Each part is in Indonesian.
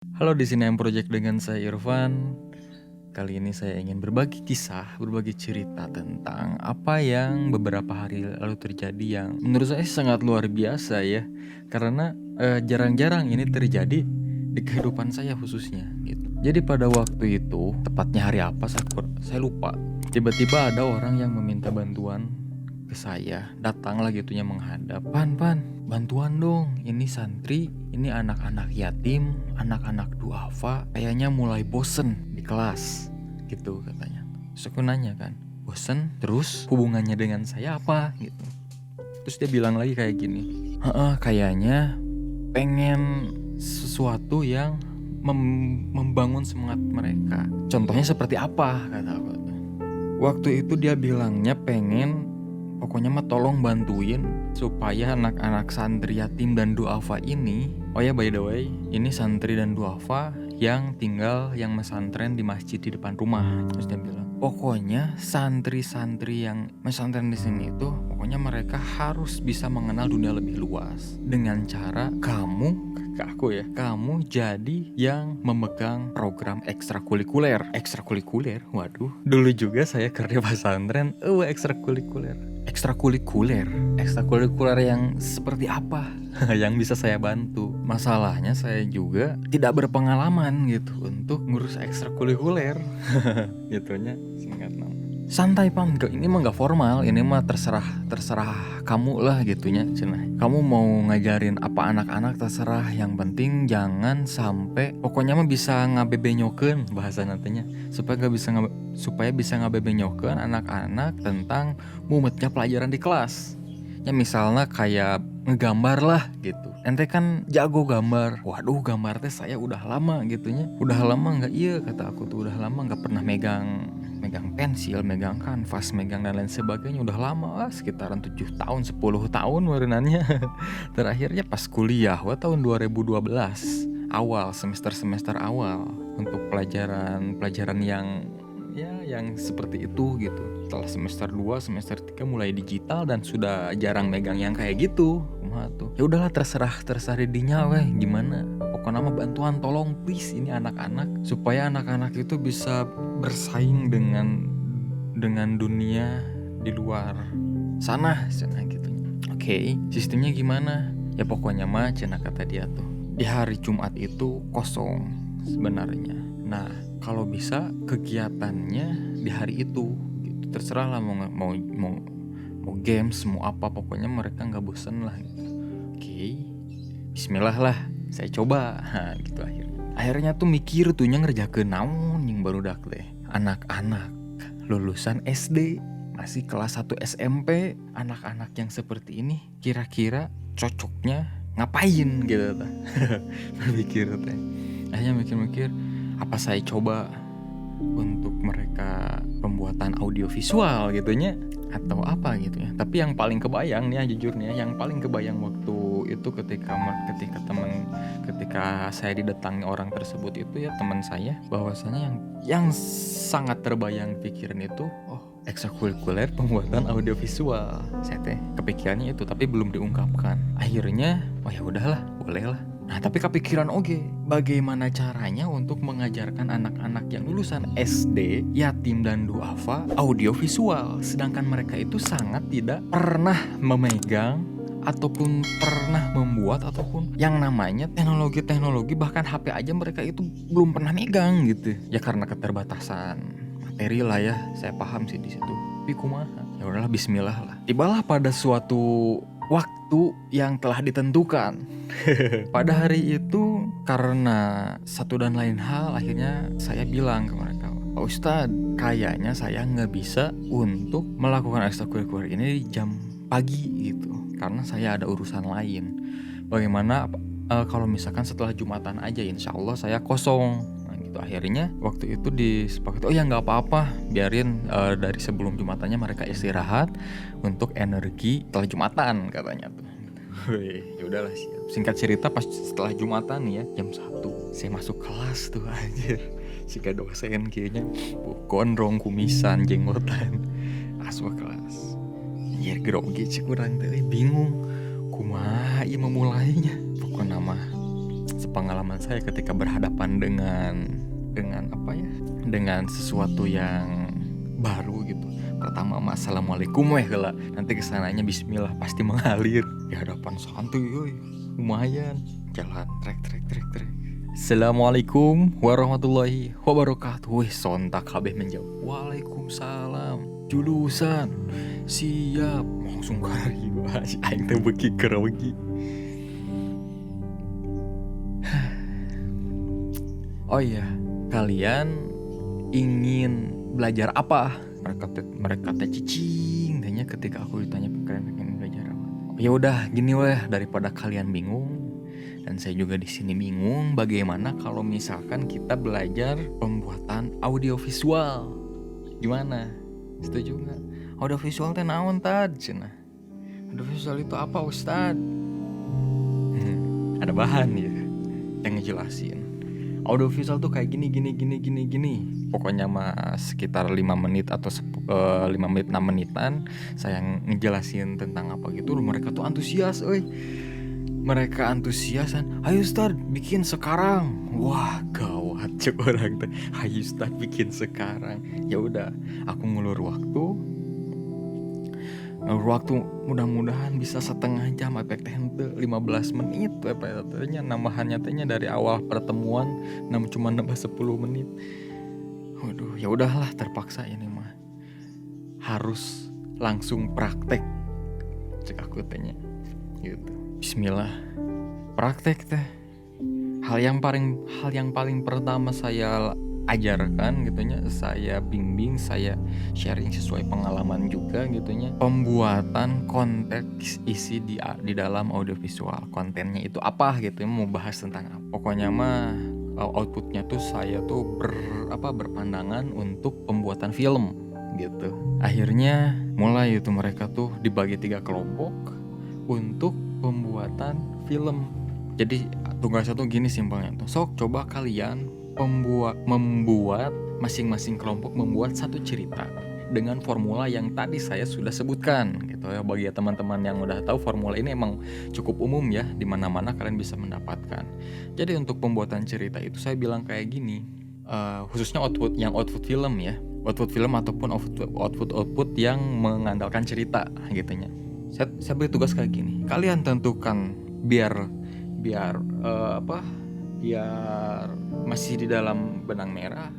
Halo, di sini Project dengan saya Irfan. Kali ini saya ingin berbagi kisah, berbagi cerita tentang apa yang beberapa hari lalu terjadi yang menurut saya sangat luar biasa ya. Karena jarang-jarang ini terjadi di kehidupan saya khususnya gitu. Jadi pada waktu itu, tepatnya hari apa saya lupa. Tiba-tiba ada orang yang meminta bantuan ke saya, datanglah gitunya menghadap, pan bantuan dong, ini santri, ini anak-anak yatim, anak-anak duafa kayaknya mulai bosen di kelas gitu katanya. Terus aku nanya kan, bosen terus hubungannya dengan saya apa gitu. Terus dia bilang lagi kayak gini, kayaknya pengen sesuatu yang membangun semangat mereka. Contohnya seperti apa kata aku. Waktu itu dia bilangnya pengen, pokoknya mah tolong bantuin supaya anak-anak santri yatim dan duafa ini, oh ya by the way, ini santri dan duafa yang tinggal yang mesantren di masjid di depan rumah. Terus dia bilang, pokoknya santri-santri yang mesantren di sini itu, pokoknya mereka harus bisa mengenal dunia lebih luas dengan cara kamu, ke aku ya, kamu jadi yang memegang program ekstrakurikuler. Ekstrakurikuler, waduh, dulu juga saya kerja pesantren, ekstrakurikuler. Ekstrakurikuler yang seperti apa yang bisa saya bantu? Masalahnya saya juga tidak berpengalaman gitu untuk ngurus ekstrakurikuler. Gitunya singkat nama. Santai pan, ini mah gak formal, ini mah terserah kamu lah gitunya cenah. Kamu mau ngajarin apa anak-anak terserah, yang penting jangan sampai, pokoknya mah bisa ngabebenyokeun bahasa nantinya, supaya bisa ngabebenyokeun anak-anak tentang mumetnya pelajaran di kelas. Ya misalnya kayak ngegambar lah gitu. Ente kan jago gambar. Waduh, gambar teh saya udah lama gitunya. Udah lama nggak, iya kata aku tuh, udah lama nggak pernah megang pensil, megang kanvas, megang dan lain sebagainya. Udah lama lah, sekitaran 7 tahun, 10 tahun warenannya. Terakhirnya pas kuliah, tahun 2012 awal, semester awal, untuk pelajaran yang seperti itu gitu. Setelah semester 2, semester 3 mulai digital dan sudah jarang megang yang kayak gitu. Ya udahlah, terserah didinya weh gimana. Pokoknya mah bantuan tolong please, ini anak-anak, supaya anak-anak itu bisa bersaing dengan dunia di luar sana gitu. Oke, sistemnya gimana? Ya pokoknya mah cenah kata dia tuh, di hari Jumat itu kosong sebenarnya. Nah, kalau bisa kegiatannya di hari itu gitu. Terserah lah mau games, mau apa, pokoknya mereka nggak bosen lah gitu. Oke, bismillah lah, saya coba. Gitu akhirnya tuh mikir tuh ngerjakeun naon yang baru dak teh. Anak-anak lulusan SD, masih kelas 1 SMP, anak-anak yang seperti ini kira-kira cocoknya ngapain gitu teh. Mikir teh. Akhirnya mikir-mikir, apa saya coba untuk mereka pembuatan audiovisual gitunya atau apa gitu ya. Tapi yang paling kebayang nih jujurnya, yang paling kebayang waktu itu ketika saya didatangi orang tersebut itu ya, teman saya, bahwasanya yang sangat terbayang pikiran itu, ekstrakurikuler pembuatan audiovisual. Saya teh kepikirannya itu, tapi belum diungkapkan. Akhirnya ya udahlah, boleh lah. Nah, tapi kepikiran bagaimana caranya untuk mengajarkan anak-anak yang lulusan SD, yatim dan duafa audiovisual, sedangkan mereka itu sangat tidak pernah memegang ataupun pernah membuat ataupun yang namanya teknologi, bahkan HP aja mereka itu belum pernah megang gitu. Ya karena keterbatasan materi lah ya, saya paham sih di situ. Tapi kumaha? Ya udahlah, bismillah lah. Tibalah pada suatu waktu yang telah ditentukan. Pada hari itu, karena satu dan lain hal, akhirnya saya bilang ke mereka, Pak Ustadz, kayaknya saya nggak bisa untuk melakukan ekstrakurikuler ini di jam pagi gitu, karena saya ada urusan lain. Bagaimana kalau misalkan setelah Jumatan aja, insya Allah saya kosong. Nah, gitu. Akhirnya waktu itu disepakati, ya nggak apa-apa, biarin dari sebelum Jumatannya mereka istirahat untuk energi setelah Jumatan katanya tuh. Ya udahlah, siap. Singkat cerita, pas setelah Jumatan nih ya, jam 1 saya masuk kelas tuh anjir. Sika dosen kayaknya gondrong, kumisan, jenggotan, masuk kelas. Anjir grogi cik urang teh, bingung kumaha ieu memulainya. Pokoknya mah sepengalaman saya ketika berhadapan dengan apa ya, dengan sesuatu yang baru gitu. Pertama assalamualaikum lah, nanti kesananya bismillah, pasti mengalir di hadapan santuy, lumayan jalan trek. Assalamualaikum warahmatullahi wabarakatuh. Sontak kabeh menjawab waalaikumsalam. Julusan siap, langsung kari aing teh beki kerogi. Oh iya, kalian ingin belajar apa? Mereka teh cicing tanya ketika aku ditanya kalian ingin belajar apa. Ya udah gini weh, daripada kalian bingung dan saya juga di sini bingung, bagaimana kalau misalkan kita belajar pembuatan audiovisual? Gimana? Setuju nggak? Audiovisual teh naon tad? Cenah. Audiovisual itu apa Ustad? Ada bahan ya yang ngejelasin. Audiovisual tuh kayak gini. Pokoknya mah sekitar 5 menit atau 5 menit 6 menitan saya ngejelasin tentang apa gitu. Mereka tuh antusias, mereka antusiasan. Ayo Ustad bikin sekarang. Wah gawat cek orang tuh. Ayo Ustad bikin sekarang. Ya udah, aku ngulur waktu mudah-mudahan bisa setengah jam, efek teh 15 menit efeknya nambahannya tehnya dari awal pertemuan cuma nambah 10 menit. Waduh, ya udahlah, terpaksa ini mah harus langsung praktek cek aku tehnya gitu. Bismillah, praktek teh. Hal yang paling pertama saya ajarkan gitunya, saya bimbing, saya sharing sesuai pengalaman juga gitunya. Pembuatan konteks isi di dalam audiovisual. Kontennya itu apa gitu, mau bahas tentang apa. Pokoknya mah outputnya tuh saya tuh berpandangan untuk pembuatan film gitu. Akhirnya mulai itu mereka tuh dibagi 3 kelompok untuk pembuatan film. Jadi tugasnya tuh gini simpelnya tuh. Sok coba kalian membuat masing-masing kelompok membuat satu cerita dengan formula yang tadi saya sudah sebutkan gitu ya. Bagi teman-teman yang udah tahu, formula ini emang cukup umum ya, di mana-mana kalian bisa mendapatkan. Jadi untuk pembuatan cerita itu saya bilang kayak gini, khususnya output film ya. Output film ataupun output yang mengandalkan cerita gitunya. Saya beri tugas kayak gini. Kalian tentukan biar masih di dalam benang merah.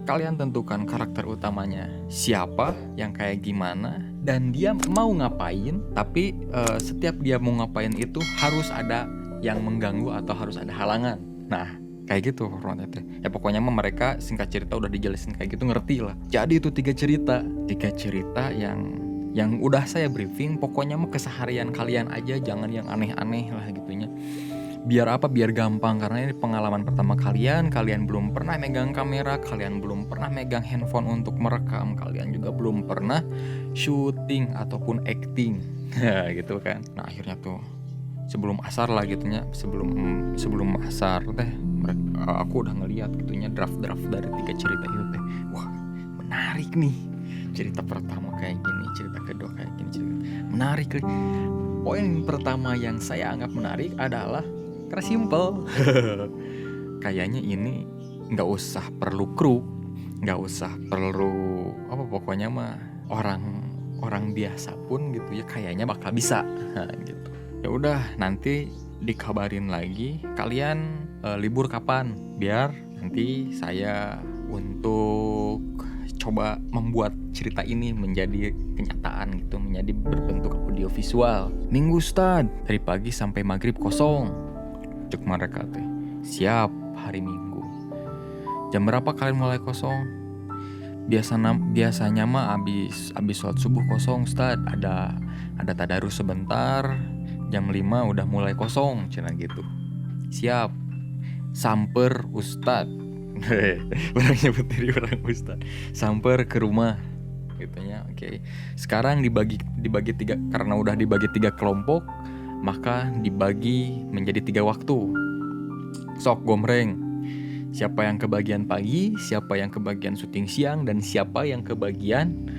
Kalian tentukan karakter utamanya siapa, yang kayak gimana, dan dia mau ngapain. Tapi setiap dia mau ngapain itu harus ada yang mengganggu atau harus ada halangan. Nah kayak gitu formatnya. Ya pokoknya mah mereka singkat cerita udah dijelasin kayak gitu, ngerti lah. Jadi itu 3 cerita yang udah saya briefing. Pokoknya mah keseharian kalian aja, jangan yang aneh-aneh lah gitunya. Biar gampang, karena ini pengalaman pertama kalian belum pernah megang kamera, kalian belum pernah megang handphone untuk merekam, kalian juga belum pernah syuting ataupun acting gitu kan. Nah akhirnya tuh sebelum asar lah gitunya, sebelum asar teh aku udah ngeliat gitunya draft dari 3 cerita itu teh. Wah menarik nih, cerita pertama kayak gini, cerita kedua kayak gini, menarik. Poin pertama yang saya anggap menarik adalah karena simple. Kayaknya ini nggak usah perlu kru, nggak usah perlu pokoknya mah orang biasa pun gitu ya kayaknya bakal bisa gitu. Ya udah, nanti dikabarin lagi kalian libur kapan, biar nanti saya untuk coba membuat cerita ini menjadi kenyataan gitu, menjadi berbentuk audiovisual. Minggu Ustad, dari pagi sampai maghrib kosong. Cek mereka teh. Siap, hari Minggu. Jam berapa kalian mulai kosong? Biasanya mah abis sholat subuh kosong Ustad. Ada tadarus sebentar. Jam 5 udah mulai kosong, cina gitu. Siap. Samper Ustad. Orang nyebut diri orang Ustad. Samper ke rumah gitunya. Oke. Sekarang dibagi 3, karena udah dibagi 3 kelompok, maka dibagi menjadi 3 waktu. Sok gomreng. Siapa yang kebagian pagi, siapa yang kebagian syuting siang, dan siapa yang kebagian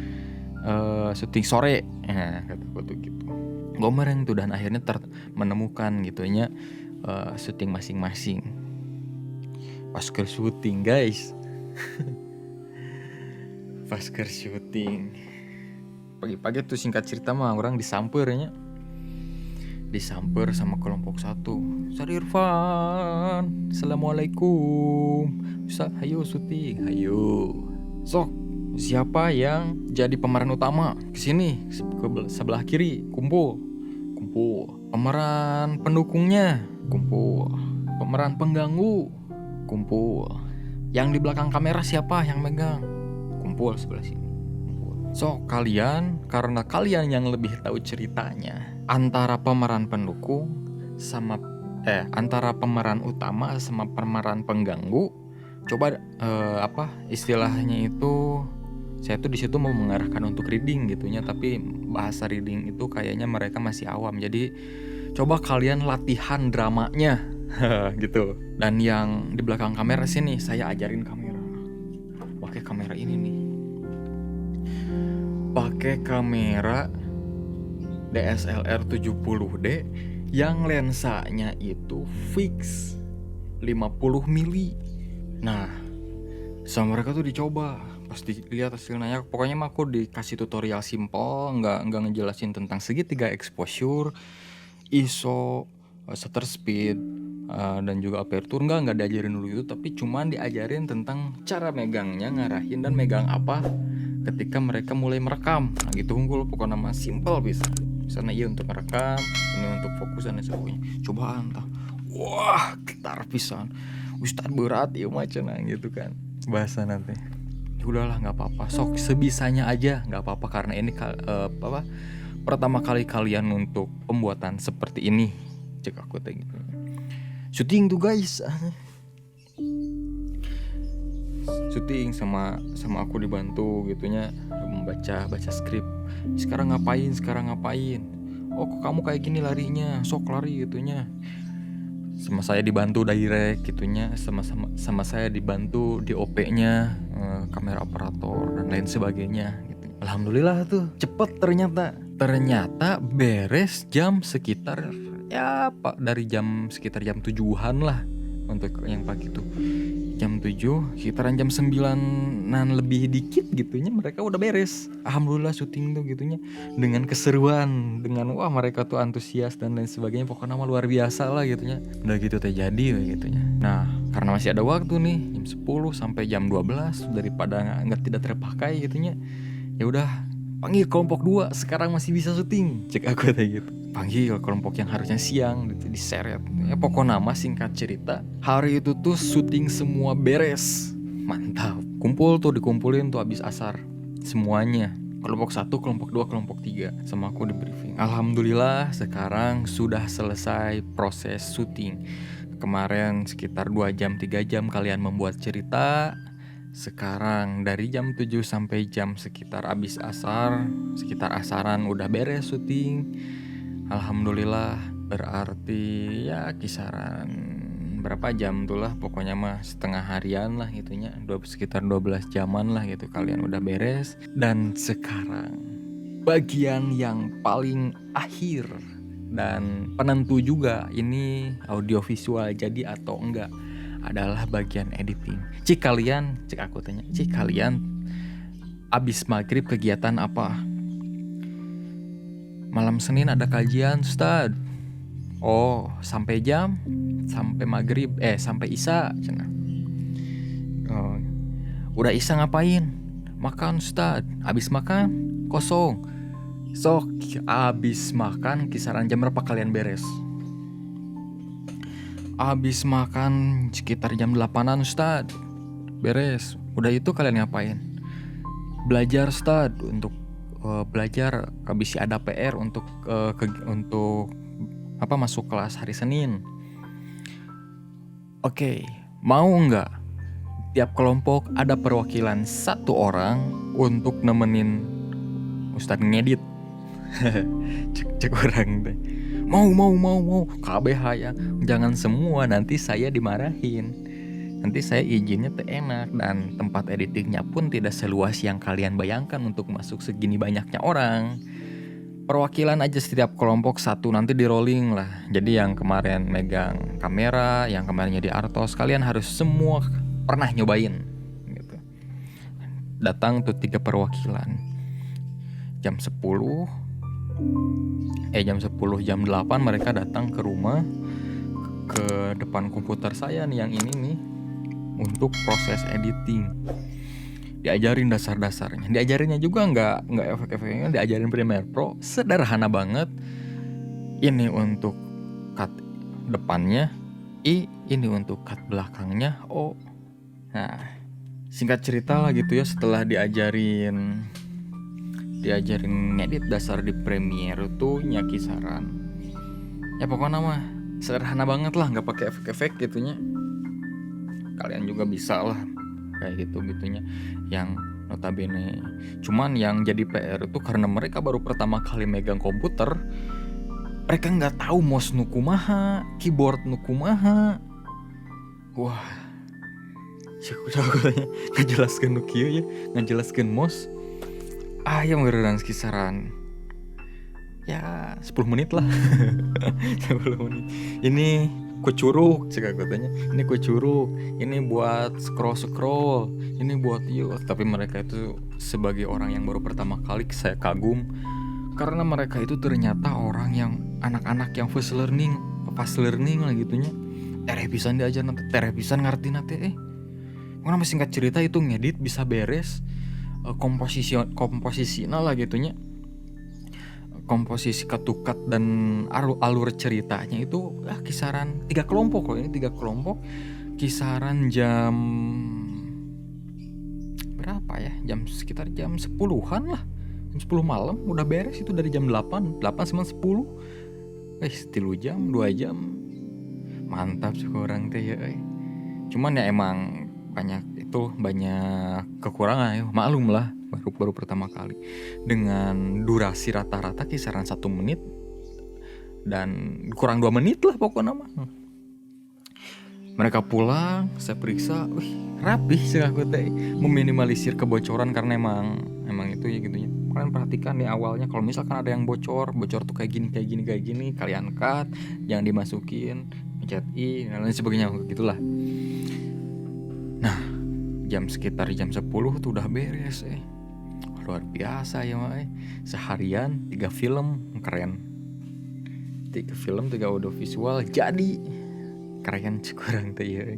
syuting sore. Nah, kata gitu. Gomreng tuh, dan akhirnya menemukan gitunya syuting masing-masing. Pas ke syuting guys. Pas ke syuting pagi-pagi tuh, singkat cerita mah orang disampernya. Disamper sama kelompok 1. Ustaz Irfan, Assalamualaikum. Ustaz, ayo syuting, ayo. Sok, siapa yang jadi pemeran utama? Kesini, ke sebelah kiri, kumpul. Pemeran pendukungnya, kumpul. Pemeran pengganggu, kumpul. Yang di belakang kamera siapa yang megang? Kumpul sebelah sini. So, kalian, karena kalian yang lebih tahu ceritanya, antara pemeran pendukung sama antara pemeran utama sama pemeran pengganggu, coba istilahnya itu, saya tuh di situ mau mengarahkan untuk reading gitunya, tapi bahasa reading itu kayaknya mereka masih awam. Jadi coba kalian latihan dramanya gitu. Dan yang di belakang kamera sini saya ajarin kamera. Pakai kamera ini nih. Pakai kamera DSLR 70D yang lensanya itu fix 50 mili. Nah, sama mereka tuh dicoba, pasti lihat hasilnya. Pokoknya mah aku dikasih tutorial simple, nggak ngejelasin tentang segitiga exposure, ISO, shutter speed, dan juga aperture, nggak diajarin dulu itu, tapi cuman diajarin tentang cara megangnya, ngarahin dan megang apa ketika mereka mulai merekam. Nah gitu unggul, pokoknya mah simple bisa. Misalnya iya untuk merekam, ini untuk fokusan dan sebagainya. Cobaan tah. Wah, ketar pisan. Ustad berat ya macam gitu kan. Bahasa nanti. Udahlah nggak apa-apa. Sok sebisanya aja, nggak apa-apa karena ini pertama kali kalian untuk pembuatan seperti ini. Cek aku teh gitu. Syuting tuh guys. Syuting sama aku dibantu gitunya, baca skrip. Sekarang ngapain? Oh kok kamu kayak gini larinya, sok lari gitunya. Sama saya dibantu direct gitunya, sama saya dibantu DOP-nya, kamera operator dan lain sebagainya gitu. Alhamdulillah tuh cepet ternyata beres jam sekitar dari jam sekitar jam 7-an lah untuk yang pagi tuh. Jam 7, sekitaran jam 9-an lebih dikit gitunya mereka udah beres. Alhamdulillah syuting tuh gitunya dengan keseruan, dengan wah mereka tuh antusias dan lain sebagainya. Pokoknya mah luar biasa lah gitunya. Udah gitu terjadi gitunya. Nah, karena masih ada waktu nih jam 10 sampai jam 12 daripada nggak tidak terpakai gitunya. Ya udah, panggil kelompok 2, sekarang masih bisa syuting. Cek aku kayak gitu. Panggil kelompok yang harusnya siang gitu, diseret. Ya pokoknya nama singkat cerita, hari itu tuh syuting semua beres. Mantap. Dikumpulin tuh habis asar semuanya. Kelompok 1, kelompok 2, kelompok 3 sama aku di briefing. Alhamdulillah sekarang sudah selesai proses syuting. Kemarin sekitar 2 jam 3 jam kalian membuat cerita. Sekarang dari jam 7 sampai jam sekitar habis asar, sekitar asaran udah beres syuting. Alhamdulillah, berarti ya kisaran berapa jam tuh lah, pokoknya mah setengah harian lah gitunya, sekitar 12 jaman lah gitu kalian udah beres. Dan sekarang bagian yang paling akhir dan penentu juga ini audiovisual jadi atau enggak adalah bagian editing. Cik kalian abis maghrib kegiatan apa? Malam Senin ada kajian Ustad. Oh sampai maghrib sampai Isya. Oh, udah Isya ngapain? Makan Ustad. Abis makan kosong. Sok abis makan kisaran jam berapa kalian beres? Abis makan sekitar jam 8-an Ustad, beres. Udah itu kalian ngapain? Belajar Ustad, untuk belajar. Habis ada PR untuk masuk kelas hari Senin. Oke, mau nggak tiap kelompok ada perwakilan 1 orang untuk nemenin Ustad ngedit? cek orang deh. Mau KBH ya. Jangan semua, nanti saya dimarahin. Nanti saya izinnya tuh enak. Dan tempat editingnya pun tidak seluas yang kalian bayangkan untuk masuk segini banyaknya orang. perwakilan aja setiap kelompok satu, nanti di rolling lah. Jadi yang kemarin megang kamera, yang kemarin jadi artos, kalian harus semua pernah nyobain gitu. Datang tuh 3 perwakilan. Jam 10, jam 8 mereka datang ke rumah, ke depan komputer saya nih yang ini nih, untuk proses editing. Diajarin dasar-dasarnya, diajarinnya juga nggak efek-efeknya, diajarin Premiere Pro, sederhana banget. Ini untuk cut depannya, ini untuk cut belakangnya, Nah, singkat cerita lah gitu ya, setelah diajarin ngedit dasar di Premiere tuh kisaran, ya pokoknya mah sederhana banget lah, nggak pakai efek-efek gitunya. Kalian juga bisa lah kayak gitunya, yang notabene. Cuman yang jadi PR itu karena mereka baru pertama kali megang komputer, mereka nggak tahu mouse nu kumaha, keyboard nu kumaha. Wah, ngejelaskeun nu kieu ya, ngejelaskeun mouse. Ya meureun kisaran ya 10 menit lah. 10 menit. Ini kucuruk cek katanya, ini kucuruk, ini buat scroll, ini buat tapi mereka itu sebagai orang yang baru pertama kali, saya kagum karena mereka itu ternyata orang yang anak-anak yang fast learning lah gitunya. Tereh pisan diajar nanti, tereh pisan ngerti nanti. Mana singkat cerita itu ngedit bisa beres, komposisinya lah gitunya. Komposisi katukat dan alur ceritanya itu kisaran 3 kelompok loh. Ini 3 kelompok kisaran jam berapa ya, sekitar jam 10-an lah, jam 10 malam udah beres itu, dari jam 8 sama 10 3 jam 2 jam, mantap sih orang teh ya. Cuman ya emang banyak kekurangan ya, maklum lah, baru pertama kali. Dengan durasi rata-rata kisaran 1 menit dan kurang 2 menit lah pokoknya mah. Mereka pulang, saya periksa, rapih sih aku teh, meminimalisir kebocoran karena emang itu ya gitunya. Kalian perhatikan di awalnya kalau misalkan ada yang bocor tuh kayak gini, kalian cut, jangan dimasukin, pencet I dan lain sebagainya gitulah. Nah, sekitar jam 10 tuh udah beres luar biasa ya mah. Seharian 3 film, keren. 3 film, 3 audio visual jadi keren kurang teh ya.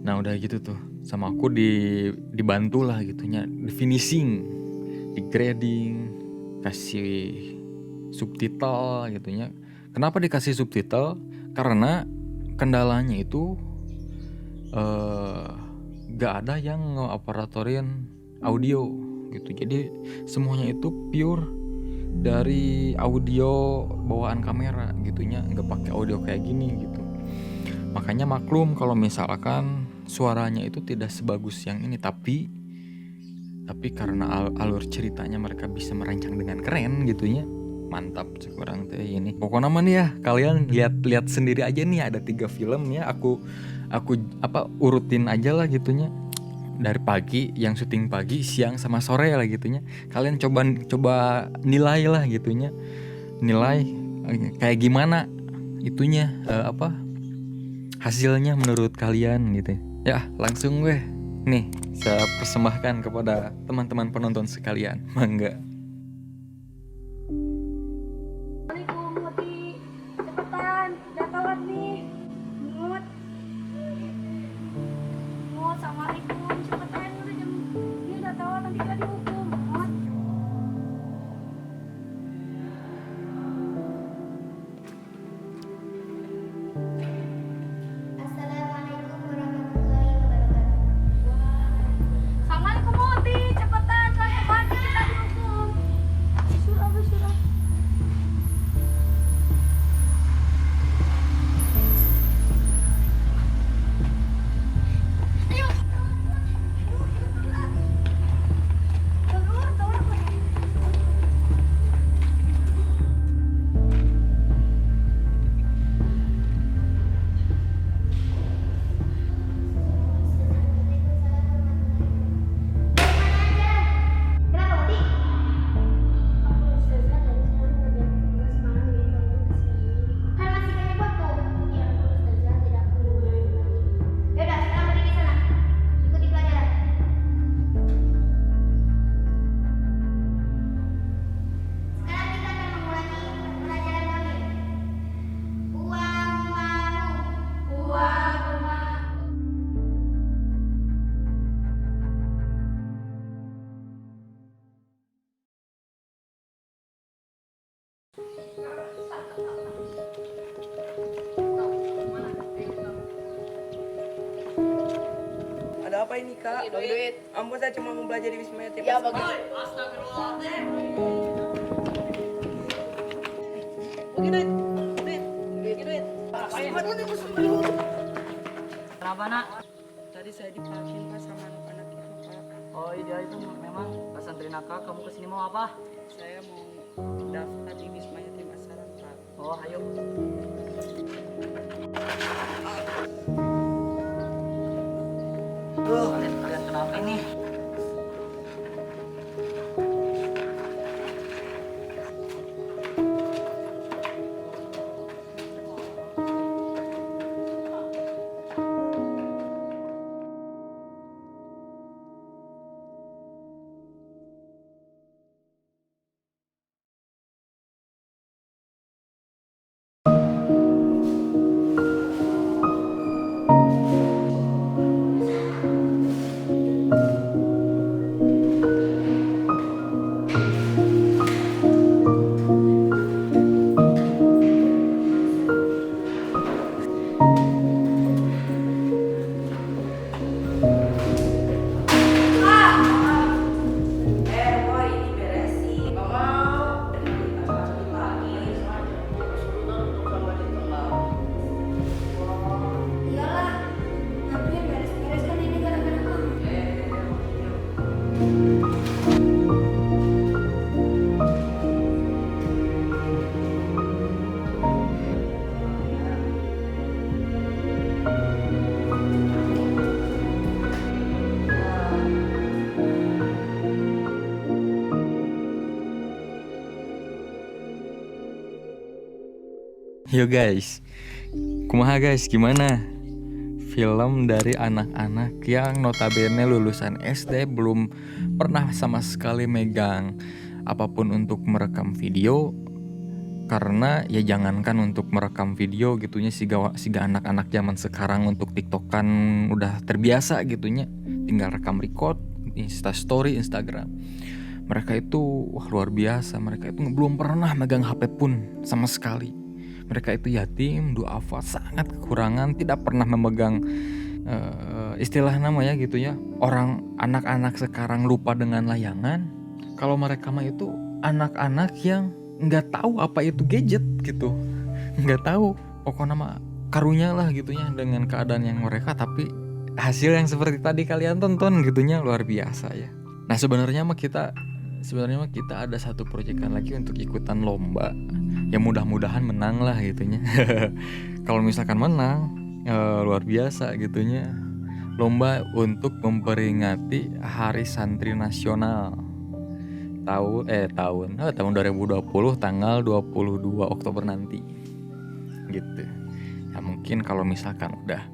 Nah udah gitu tuh sama aku dibantu lah gitunya, di finishing, di grading, kasih subtitle gitunya. Kenapa dikasih subtitle? Karena kendalanya itu gak ada yang nge-operatorin audio gitu. Jadi semuanya itu pure dari audio bawaan kamera gitunya, nggak pakai audio kayak gini gitu. Makanya maklum kalau misalkan suaranya itu tidak sebagus yang ini, tapi karena alur ceritanya mereka bisa merancang dengan keren gitunya. Mantap sekurang teh ini. Pokoknya mah nih ya, kalian lihat sendiri aja nih, ada 3 film ya. Aku urutin aja lah gitunya. Dari pagi, yang syuting pagi, siang sama sore lah gitunya. Kalian coba nilai lah gitunya. Nilai kayak gimana itunya, hasilnya menurut kalian gitu. Ya, langsung nih saya persembahkan kepada teman-teman penonton sekalian. Mangga. Apa ini kak? Bagi duit. Ampun, saya cuma mau belajar di Wisma Yatim. Ya bagi. Bagi duit. Bagi duit. Kenapa nak? Tadi saya dipakin pak sama anak-anak itu pak. Oh iya itu memang pesantren nakal. Kamu kesini mau apa? Saya mau daftar di Wisma Yatim Asaran pak. Oh ayo. Kalian kenapa ini? Yo guys, kumaha guys, gimana? Film dari anak-anak yang notabene lulusan SD belum pernah sama sekali megang apapun untuk merekam video. Karena ya jangankan untuk merekam video gitunya, siga anak-anak zaman sekarang untuk TikTokan udah terbiasa gitunya, tinggal rekam record, Instastory, Instagram. Mereka itu wah luar biasa, mereka itu belum pernah megang HP pun sama sekali. Mereka itu yatim, duafa, sangat kekurangan, tidak pernah memegang istilah namanya gitu ya. Orang anak-anak sekarang lupa dengan layangan. Kalau mereka mah itu anak-anak yang nggak tahu apa itu gadget gitu, nggak tahu pokoknya mah karunya lah gitunya dengan keadaan yang mereka, tapi hasil yang seperti tadi kalian tonton gitunya luar biasa ya. Nah sebenarnya mah kita ada satu proyekan lagi untuk ikutan lomba. Ya mudah-mudahan menang lah gitunya. Kalau misalkan menang luar biasa gitunya. Lomba untuk memperingati Hari Santri Nasional tahun 2020 tanggal 22 Oktober nanti. Gitu. Ya mungkin kalau misalkan udah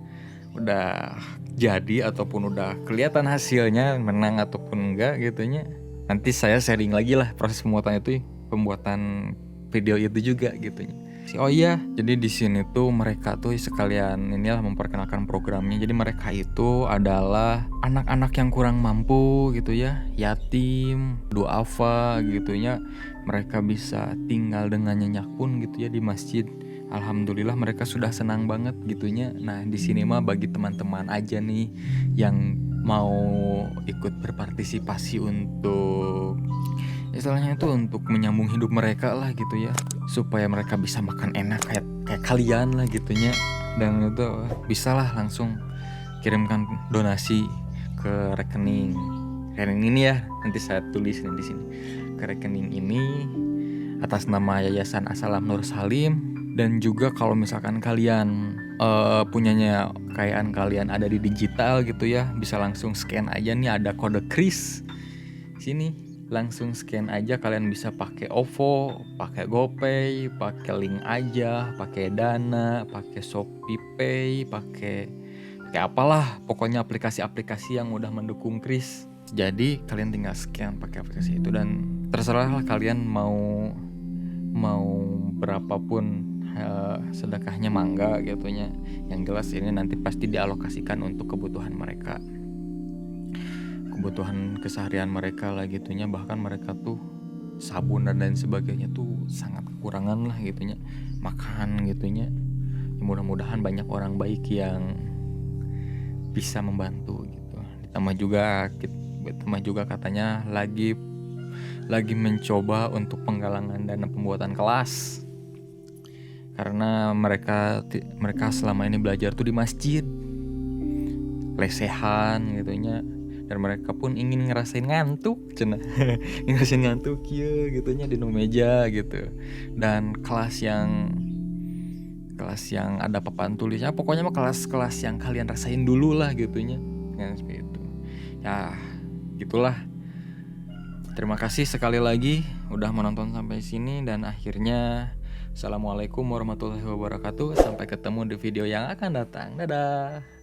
jadi ataupun udah kelihatan hasilnya menang ataupun enggak gitunya, nanti saya sharing lagi lah proses pembuatan video itu juga gitunya. Oh iya, jadi di sini tuh mereka tuh sekalian inilah memperkenalkan programnya. Jadi mereka itu adalah anak-anak yang kurang mampu gitu ya, yatim, duafa gitunya. Mereka bisa tinggal dengan nyenyak pun gitu ya di masjid. Alhamdulillah mereka sudah senang banget gitunya. Nah, di sini mah bagi teman-teman aja nih yang mau ikut berpartisipasi untuk istilahnya itu untuk menyambung hidup mereka lah gitu ya, supaya mereka bisa makan enak kayak kalian lah gitunya. Dan itu bisa lah langsung kirimkan donasi ke rekening ini ya, nanti saya tulis di sini ke rekening ini atas nama Yayasan As-Salam Nur Salim. Dan juga kalau misalkan kalian punyanya kekayaan kalian ada di digital gitu ya, bisa langsung scan aja nih, ada kode kris sini. Langsung scan aja, kalian bisa pakai OVO, pakai GoPay, pakai link aja, pakai Dana, pakai ShopeePay, pakai apalah, pokoknya aplikasi-aplikasi yang udah mendukung Kris. Jadi kalian tinggal scan pakai aplikasi itu dan terserah lah kalian mau berapapun sedekahnya mangga gitunya. Yang jelas ini nanti pasti dialokasikan untuk kebutuhan mereka, kebutuhan keseharian mereka lah gitunya. Bahkan mereka tuh sabun dan lain sebagainya tuh sangat kekurangan lah gitunya, makan gitunya. Ya, mudah-mudahan banyak orang baik yang bisa membantu gitu di Tambah juga katanya lagi mencoba untuk penggalangan dana pembuatan kelas. Karena mereka selama ini belajar tuh di masjid, lesehan gitunya, dan mereka pun ingin ngerasain ngantuk cenah. Ngerasain ngantuk kieu gitunya di meja gitu. Dan kelas yang ada papan tulisnya, pokoknya mah kelas yang kalian rasain dulu lah gitunya. Ya seperti itu. Ya, gitulah. Terima kasih sekali lagi udah menonton sampai sini, dan akhirnya assalamualaikum warahmatullahi wabarakatuh. Sampai ketemu di video yang akan datang. Dadah.